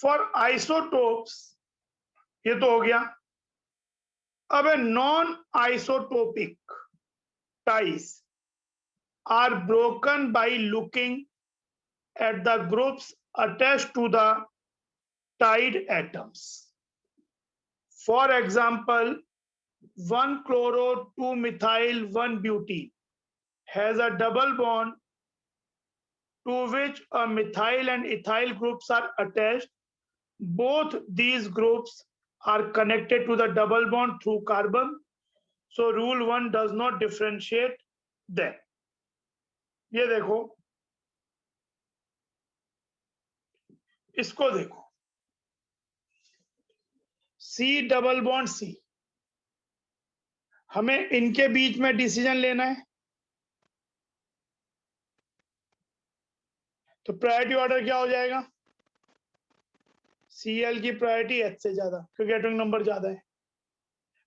For isotopes ये तो हो गया। अब a non isotopic ties are broken by looking at the groups attached to the tied atoms. For example, 1-chloro, 2-methyl, 1-butene has a double bond to which a methyl and ethyl groups are attached. Both these groups are connected to the double bond through carbon. So rule 1 does not differentiate them. ये देखो, इसको देखो, C double bond C, हमें इनके बीच में decision लेना है। तो प्रायोरिटी ऑर्डर क्या हो जाएगा? Cl की प्रायोरिटी H से ज्यादा, क्योंकि एटॉमिक नंबर ज्यादा है।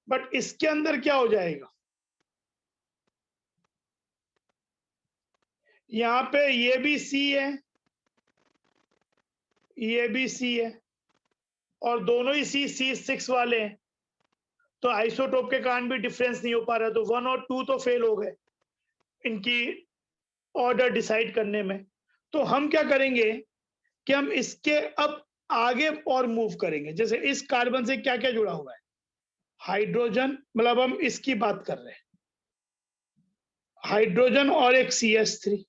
बट इसके अंदर क्या हो जाएगा? यहाँ पे ये भी C है, ये भी C है, और दोनों ही C6 वाले हैं, तो आइसोटोप के कारण भी डिफरेंस नहीं हो पा रहा, तो 1 और 2 तो फेल हो गए इनकी ऑर्डर डिसाइड करने में। तो हम क्या करेंगे कि हम इसके अब आगे और मूव करेंगे। जैसे इस कार्बन से क्या क्या जुड़ा हुआ है? हाइड्रोजन, मतलब हम इसकी बात कर रहे हैं, हाइड्रोजन और एक CH3,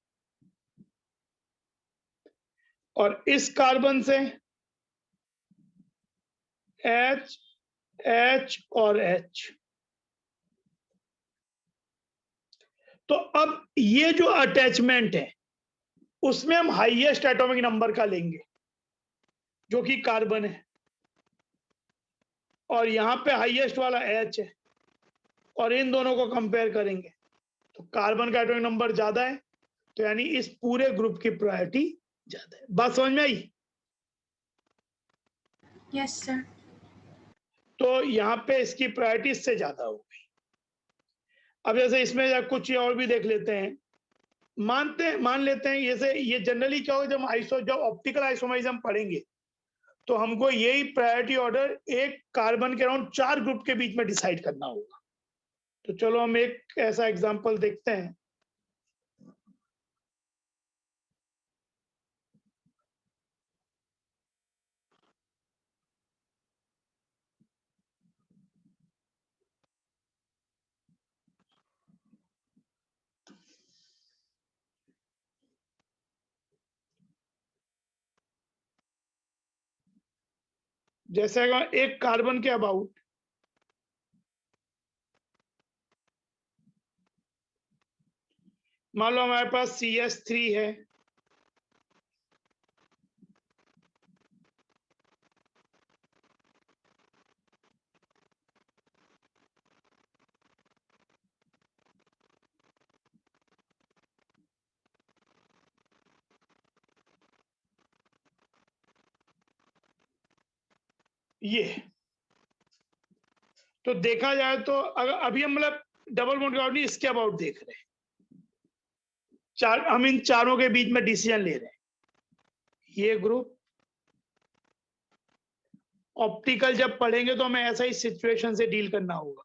और इस कार्बन से H, H और H। तो अब ये जो अटैचमेंट है उसमें हम हाईएस्ट एटॉमिक नंबर का लेंगे जो कि कार्बन है, और यहां पे हाईएस्ट वाला H है, और इन दोनों को कंपेयर करेंगे तो कार्बन का एटॉमिक नंबर ज्यादा है, तो यानी इस पूरे ग्रुप की प्रायोरिटी ज्यादा है। बात समझ में आई? Yes sir. तो यहाँ पे इसकी प्रायोरिटी इससे ज्यादा हो गई। अब जैसे इसमें कुछ और भी देख लेते हैं। मान लेते हैं जैसे ये जनरली क्या होगा, जब ऑप्टिकल आइसोमरिज्म पढ़ेंगे तो हमको यही प्रायोरिटी ऑर्डर एक कार्बन के अराउंड 4 ग्रुप के बीच में डिसाइड करना होगा। तो चलो हम एक ऐसा एग्जांपल देखते हैं। जैसे एक कार्बन के अबाउट मान लो हमारे पास CH3 है, ये तो देखा जाए तो अगर अभी हम मतलब डबल बॉन्ड के अबाउट नहीं, इसके अबाउट देख रहे हैं, हम इन चारों के बीच में डिसीजन ले रहे हैं। ये ग्रुप ऑप्टिकल जब पढ़ेंगे तो हमें ऐसा ही सिचुएशन से डील करना होगा।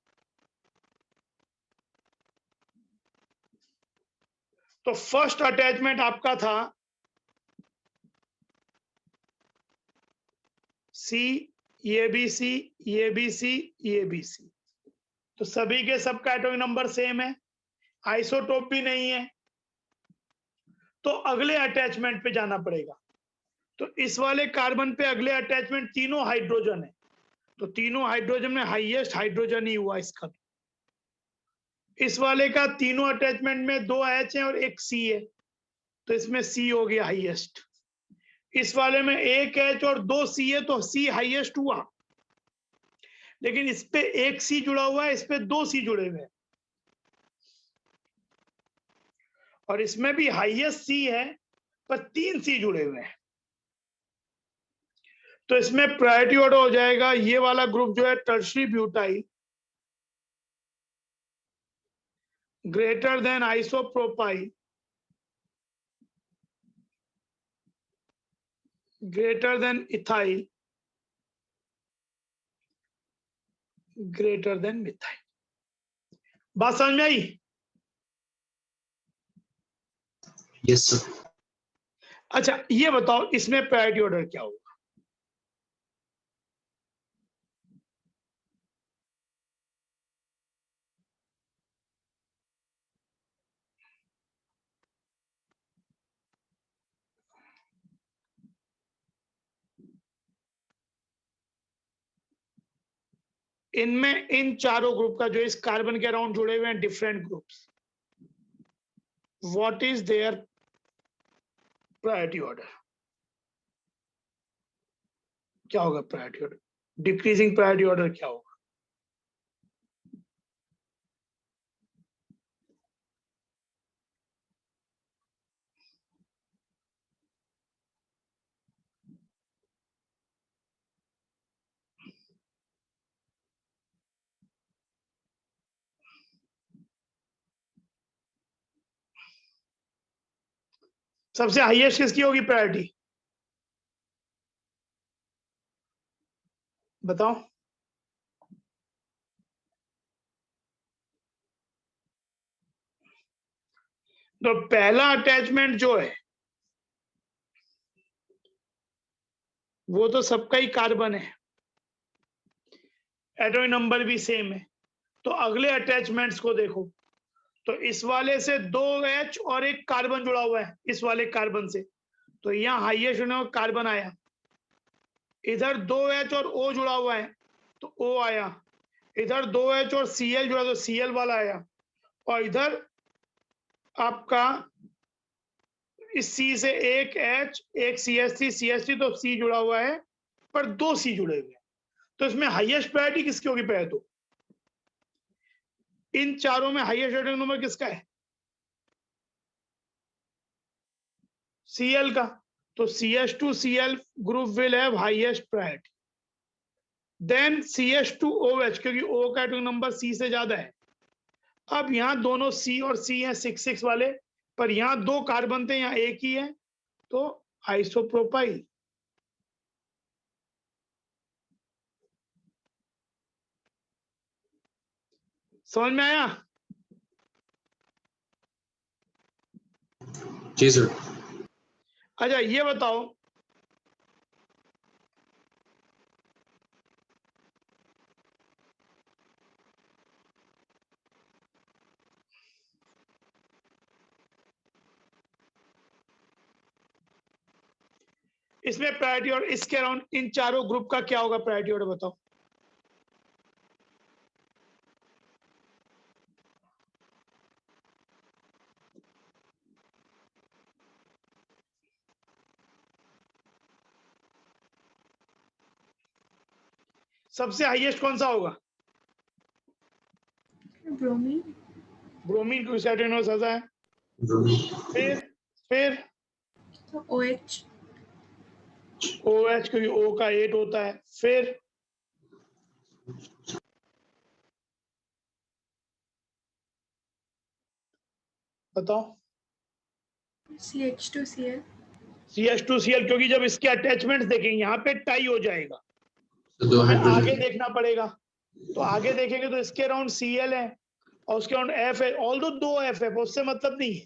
तो फर्स्ट अटैचमेंट आपका था C, ये भी C, ये भी C, ये भी C, तो सभी के सबका एटॉमिक नंबर सेम है, आइसोटोप भी नहीं है, तो अगले अटैचमेंट पे जाना पड़ेगा। तो इस वाले कार्बन पे अगले अटैचमेंट तीनों हाइड्रोजन है, तो तीनों हाइड्रोजन में हाईएस्ट हाइड्रोजन ही हुआ इसका। इस वाले का तीनों अटैचमेंट में 2 H है और एक C है, तो इसमें C हो गया हाईएस्ट। इस वाले में 1 H और 2 C है, तो C हाईएस्ट हुआ, लेकिन इस पे 1 C जुड़ा हुआ है, इस पे 2 C जुड़े हुए हैं, और इसमें भी हाईएस्ट C है पर 3 C जुड़े हुए हैं। तो इसमें प्रायोरिटी ऑर्डर हो जाएगा, ये वाला ग्रुप जो है tertiary butyl greater than isopropyl greater than ethyl greater than methyl. बात समझ में आई? Yes sir. अच्छा ये बताओ इसमें प्रायोरिटी ऑर्डर क्या होगा? इनमें इन चारों ग्रुप का जो इस कार्बन के अराउंड जुड़े हुए हैं different groups, what is there priority order? क्या होगा priority order? Decreasing priority order क्या होगा? सबसे हाईएस्ट किसकी होगी प्रायोरिटी? बताओ। तो पहला अटैचमेंट जो है वो तो सबका ही कार्बन है, एटॉमिक नंबर भी सेम है। तो अगले अटैचमेंट्स को देखो, तो इस वाले से 2H और एक कार्बन जुड़ा हुआ है इस वाले कार्बन से, तो यहाँ हाईएस्ट कार्बन आया। इधर 2H और O जुड़ा हुआ है तो O आया। इधर 2H और Cl जुड़ा तो Cl वाला आया। और इधर आपका इस C से एक H एक CH3 तो C जुड़ा हुआ है, पर 2 C जुड़े हुए हैं। तो इसमें हाईएस्ट प्रायोरिटी किसकी होगी पहले? तो इन चारों में हाईएस्ट एटॉमिक नंबर किसका है? Cl का। तो CH2Cl group will have highest priority, then CH2OH क्योंकि O का एटॉमिक नंबर C से ज्यादा है। अब यहाँ दोनों C और C हैं 6 वाले, पर यहाँ 2 कार्बन थे यहाँ एक ही है, तो आइसोप्रोपाइल। समझ में आया? जी सर। अच्छा ये बताओ इसमें प्रायोरिटी और इसके अराउंड इन चारों ग्रुप का क्या होगा प्रायोरिटी ऑर्डर? बताओ। सबसे हाईएस्ट कौन सा होगा? ब्रोमीन। ब्रोमीन की एटॉमिक ज्यादा है। फिर तो OH। OH क्योंकि O का 8 होता है। फिर बताओ। CH2Cl। CH2Cl क्योंकि जब इसके अटैचमेंट्स देखेंगे यहाँ पे टाई हो जाएगा, तो दो हमें आगे हाइड्रोजन। देखना पड़ेगा। तो आगे देखेंगे तो इसके अराउंड Cl है और उसके अराउंड F है। ऑल दो 2 F है, उससे मतलब नहीं है,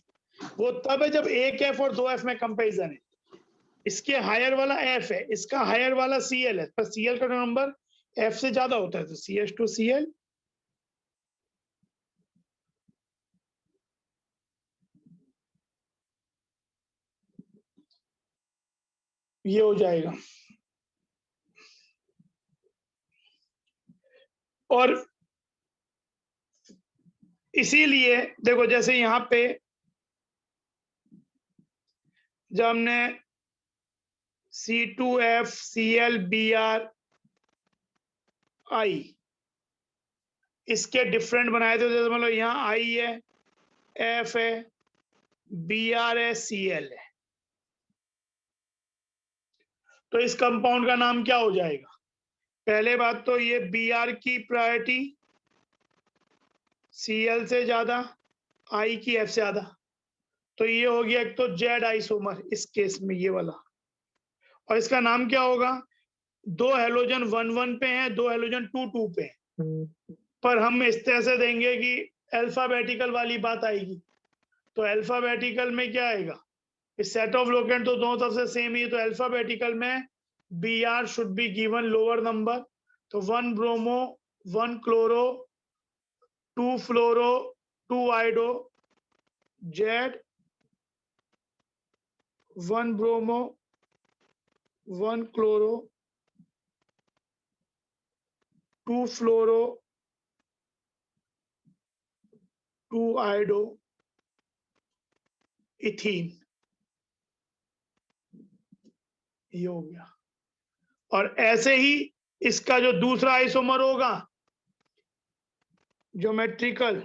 वो तब है जब एक F और 2 F में कंपेरिजन है। इसके हायर वाला F है, इसका हायर वाला Cl है, पर Cl का नंबर F से ज्यादा होता है, तो CH2Cl। ये हो जाएगा। और इसीलिए देखो जैसे यहाँ पे जब हमने C2FClBrI इसके डिफरेंट बनाए थे, जैसे मतलब यहाँ I है, F है, Br है, Cl है, तो इस कंपाउंड का नाम क्या हो जाएगा? पहले बात तो ये Br की प्रायोरिटी Cl से ज्यादा, I की F से ज्यादा, तो ये हो गया एक तो Z आइसोमर इस केस में ये वाला। और इसका नाम क्या होगा? 2 हेलोजन 1 1 पे हैं, 2 हेलोजन 2 2 पे हैं, पर हम इस तरह से देंगे कि अल्फाबेटिकल वाली बात आएगी। तो अल्फाबेटिकल में क्या आएगा, इस सेट ऑफ लोकेंट तो दोनों तरफ से सेम ही है, तो अल्फाबेटिकल में Br should be given lower number. तो 1 ब्रोमो 1 क्लोरो 2 फ्लोरो 2 आइडो, Z 1 ब्रोमो 1 क्लोरो 2 फ्लोरो 2 आइडो इथीन, ये हो गया। और ऐसे ही इसका जो दूसरा आइसोमर होगा ज्योमेट्रिकल,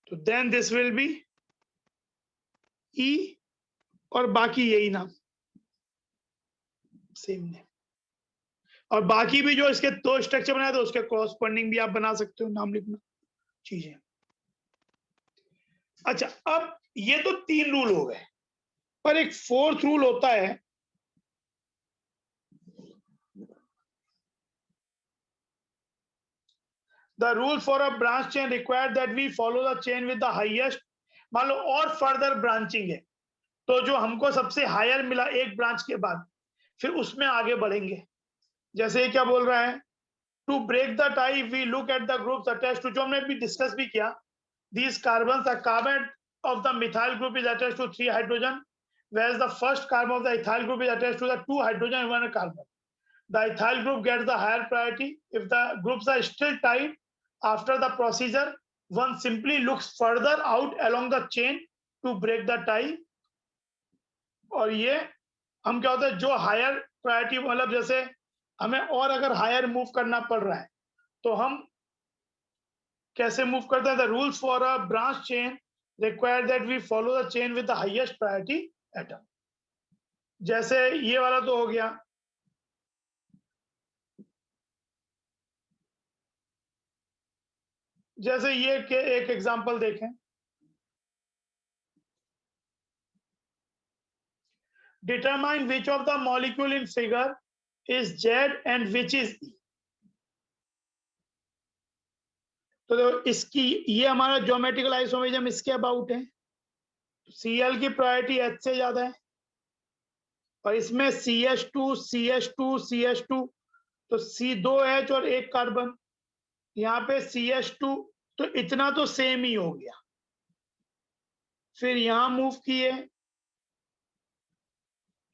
तो then this will be E, और बाकी यही नाम सेम नेम। और बाकी भी जो इसके दो स्ट्रक्चर बनाए थे उसके कॉरस्पॉन्डिंग भी आप बना सकते हो, नाम लिखना चीजें। अच्छा, अब ये तो 3 रूल हो गए, पर एक 4th रूल होता है, the rule for a branch chain require that we follow the chain with the highest. मान लो और फर्दर ब्रांचिंग है, तो जो हमको सबसे हायर मिला एक ब्रांच के बाद, फिर उसमें आगे बढ़ेंगे। जैसे ये क्या बोल रहा है, to break the tie we look at the groups attached to, जो हमने भी डिस्कस भी किया, these carbons, the carbon of the methyl group is attached to 3 hydrogen, whereas the first carbon of the ethyl group is attached to the 2 hydrogen and 1 carbon. The ethyl group gets the higher priority. If the groups are still tied after the procedure, one simply looks further out along the chain to break the tie. और ये हम क्या होता है, जो higher priority, मतलब जैसे हमें और अगर हायर मूव करना पड़ रहा है तो हम कैसे मूव करते हैं। The rules for a branch chain require that we follow the chain with the highest priority atom. जैसे ये वाला तो हो गया, जैसे ये के एक एग्जांपल देखें, determine which of the molecule in figure is Z and which is E। तो इसकी, ये हमारा ज्योमेट्रिकल आइसोमेरिज्म इसके अबाउट है। Cl की प्रायोरिटी H से ज्यादा है, और इसमें CH2 CH2 CH2, तो C2H और 1 कार्बन, यहाँ पे CH2, तो इतना तो सेम ही हो गया। फिर यहां मूव किए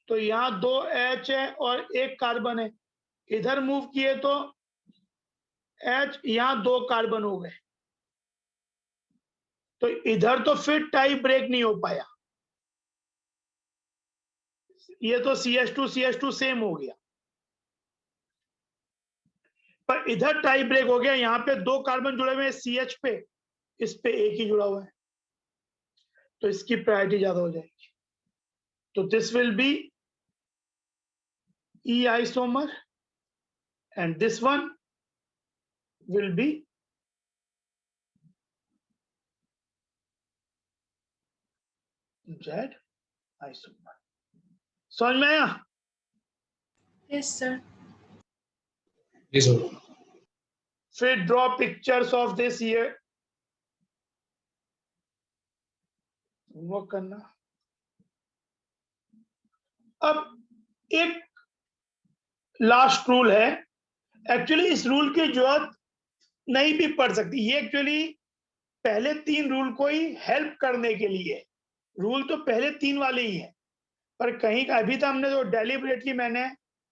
तो यहाँ 2H है और 1 कार्बन है, इधर मूव किए तो H, यहाँ 2 कार्बन हो गए, तो इधर तो फिर टाई ब्रेक नहीं हो पाया, ये तो CH2 CH2 सेम हो गया, पर इधर टाई ब्रेक हो गया। यहाँ पे 2 कार्बन जुड़े हुए हैं CH पे, इस पे 1 ही जुड़ा हुआ है, तो इसकी प्रायोरिटी ज्यादा हो जाएगी। तो this will be E isomer and this one will be Z isomer। समझ में आया? Yes, sir. Yes, sir. फिर ड्रॉ पिक्चर्स ऑफ दिस, ये वर्क करना। अब एक लास्ट रूल है, एक्चुअली इस रूल की जरूरत नहीं भी पड़ सकती, ये एक्चुअली पहले 3 रूल को ही हेल्प करने के लिए, रूल तो पहले 3 वाले ही है, पर कहीं अभी तक हमने जो डेलिबरेटली मैंने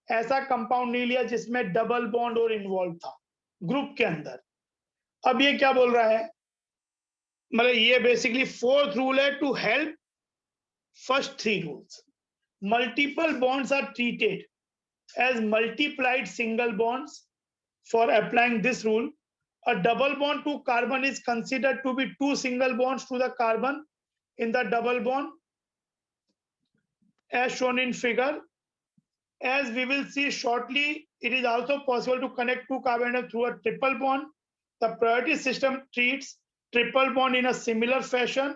ऐसा कंपाउंड नहीं लिया जिसमें डबल बॉन्ड और इन्वॉल्व था ग्रुप के अंदर। अब ये क्या बोल रहा है, मतलब ये बेसिकली 4th रूल है to help first 3 rules. Multiple bonds are treated as multiplied single bonds. For applying this rule, a double bond to carbon is considered to be 2 single bonds to the carbon in the double bond, as shown in figure. As we will see shortly, it is also possible to connect 2 carbon atoms through a triple bond. The priority system treats triple bond in a similar fashion.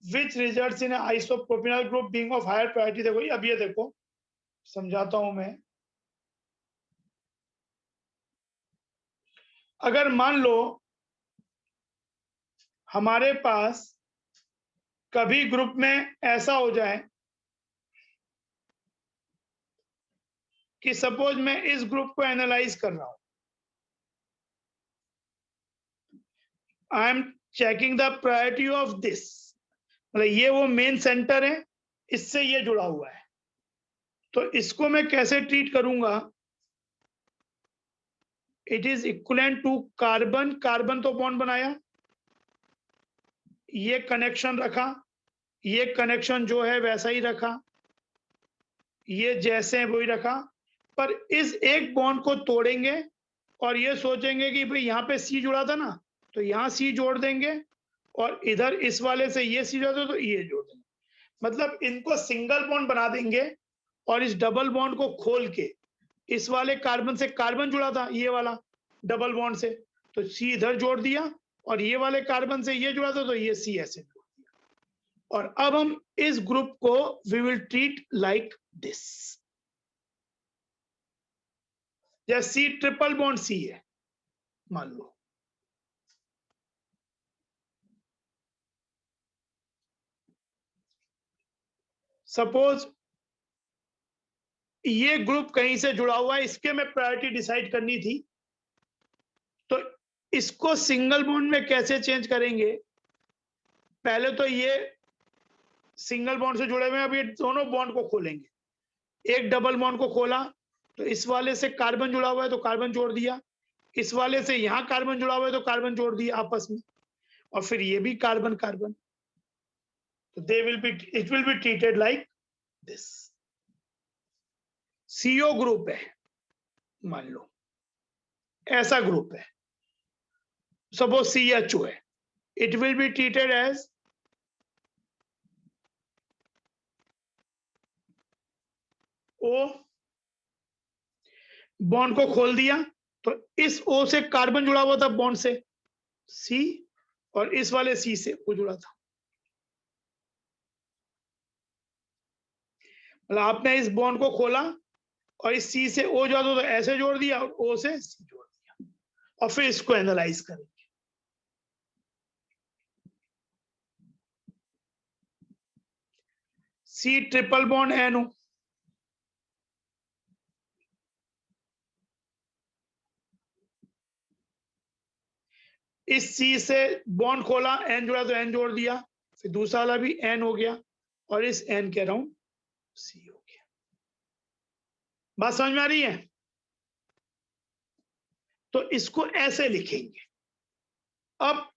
Which results in isopropenyl group being of higher priority. देखो अब ये देखो समझाता हूं मैं। अगर मान लो हमारे पास कभी ग्रुप में ऐसा हो जाए कि सपोज मैं इस ग्रुप को एनालाइज कर रहा हूं, I am checking the priority of this, मतलब ये वो मेन सेंटर है, इससे ये जुड़ा हुआ है, तो इसको मैं कैसे ट्रीट करूंगा? It is equivalent to carbon, carbon तो बॉन्ड बनाया, ये कनेक्शन रखा, ये कनेक्शन जो है वैसा ही रखा, ये जैसे वही रखा, पर इस एक बॉन्ड को तोड़ेंगे और ये सोचेंगे कि भाई यहाँ पे सी जुड़ा था ना, तो यहाँ सी जोड़ देंगे, और इधर इस वाले से ये सी जोड़ दो तो ये जोड़ देंगे, मतलब इनको सिंगल बॉन्ड बना देंगे, और इस डबल बॉन्ड को खोल के इस वाले कार्बन से कार्बन जुड़ा था ये वाला डबल बॉन्ड से, तो सी इधर जोड़ दिया, और ये वाले कार्बन से ये जुड़ा था तो ये सी ऐसे जोड़ दिया। और अब हम इस ग्रुप को we will treat like this, जैसे सी ट्रिपल बॉन्ड सी है मान लो, सपोज ये ग्रुप कहीं से जुड़ा हुआ है, इसके में प्रायोरिटी डिसाइड करनी थी, तो इसको सिंगल बॉन्ड में कैसे चेंज करेंगे? पहले तो ये सिंगल बॉन्ड से जुड़े हुए हैं, अब ये दोनों बॉन्ड को खोलेंगे, एक डबल बॉन्ड को खोला तो इस वाले से कार्बन जुड़ा हुआ है तो कार्बन जोड़ दिया, इस वाले से यहां कार्बन जुड़ा हुआ है तो कार्बन जोड़ दिया आपस में, और फिर ये भी कार्बन कार्बन, तो they will be, it will be treated like this. CO group है मान लो, ऐसा ग्रुप है, सपोज CHO है, it will be treated as O, bond को खोल दिया तो इस O से कार्बन जुड़ा हुआ था बॉन्ड से C, और इस वाले C से O जुड़ा था, मतलब आपने इस बॉन्ड को खोला और इस C से O जुड़ा तो ऐसे जोड़ दिया, और O से C जोड़ दिया, और फिर इसको एनालाइज करेंगे। C ट्रिपल बॉन्ड NO, इस C से बॉन्ड खोला, N जुड़ा तो N जोड़ दिया, फिर दूसरा वाला भी N हो गया, और इस N के अराउंड C हो गया। बात समझ में आ रही है? तो इसको ऐसे लिखेंगे। अब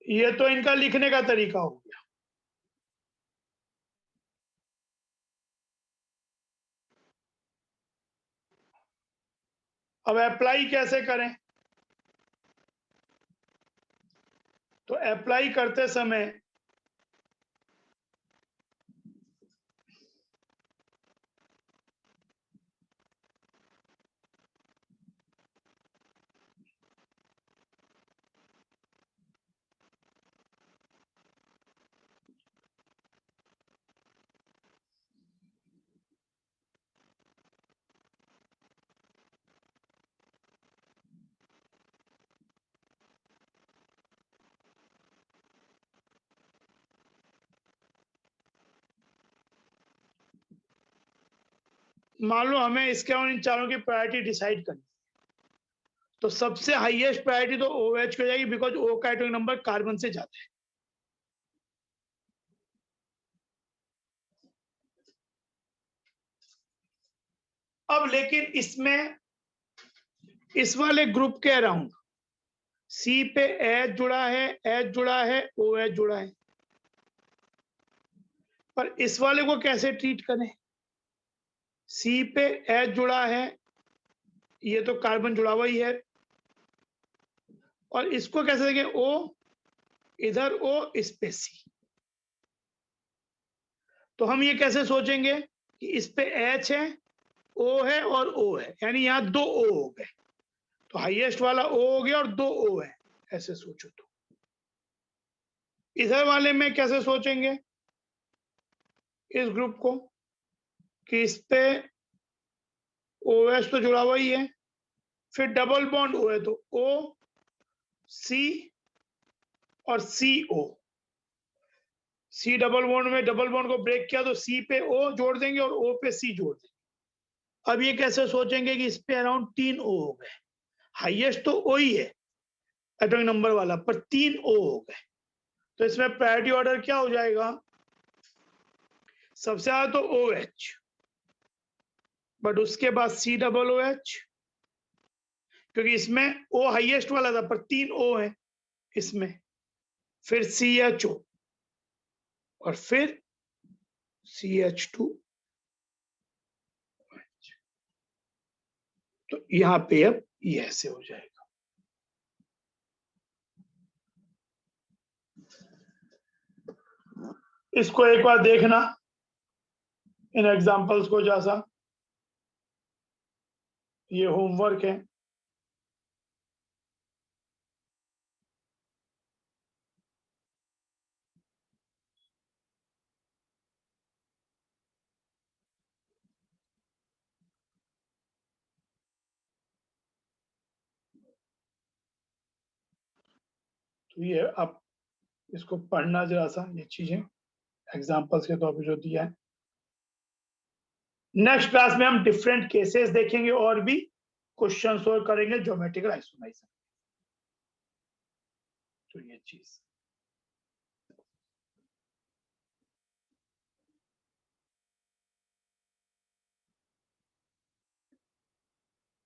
ये तो इनका लिखने का तरीका हो गया, अब अप्लाई कैसे करें? तो अप्लाई करते समय मान लो हमें इसके और इन चारों की प्रायोरिटी डिसाइड करनी, तो सबसे हाईएस्ट प्रायोरिटी तो OH को जाएगी, बिकॉज O का एटॉमिक नंबर कार्बन से ज्यादा है। अब लेकिन इसमें इस वाले ग्रुप के अराउंड C पे H जुड़ा है, H जुड़ा है, OH जुड़ा है, पर इस वाले को कैसे ट्रीट करें? C पे H जुड़ा है, ये तो कार्बन जुड़ा हुआ ही है, और इसको कैसे देखें? O इधर, O इस पे C, तो हम ये कैसे सोचेंगे कि इस पे H है, O है और O है, यानी यहाँ 2 O हो गए, तो हाईएस्ट वाला O हो गया और 2 O है, ऐसे सोचो तो। इधर वाले में कैसे सोचेंगे इस ग्रुप को कि इस पे OH तो जुड़ा हुआ ही है, फिर डबल बॉन्ड O है तो O C और CO, C डबल बॉन्ड में डबल बॉन्ड को ब्रेक किया तो C पे O जोड़ देंगे और O पे C जोड़ देंगे। अब ये कैसे सोचेंगे कि इस पे अराउंड 3 O हो गए, हाईएस्ट तो O ही है एटॉमिक नंबर वाला, पर 3 O हो गए, तो इसमें प्रायोरिटी ऑर्डर क्या हो जाएगा, सबसे ज्यादा तो OH, बट उसके बाद C डबल OH, क्योंकि इसमें O हाईएस्ट वाला था पर 3 O है इसमें, फिर CHO और फिर CH2, तो यहां पे अब ये ऐसे हो जाएगा। इसको एक बार देखना इन एग्जांपल्स को, जैसा ये होमवर्क है। तो ये आप इसको पढ़ना जरा सा, ये चीजें एग्जांपल्स के तौर पे जो दिया है। नेक्स्ट क्लास में हम डिफरेंट केसेस देखेंगे और भी क्वेश्चन सोल्व करेंगे ज्योमेट्रिकल आइसोमेरिज्म, तो ये चीज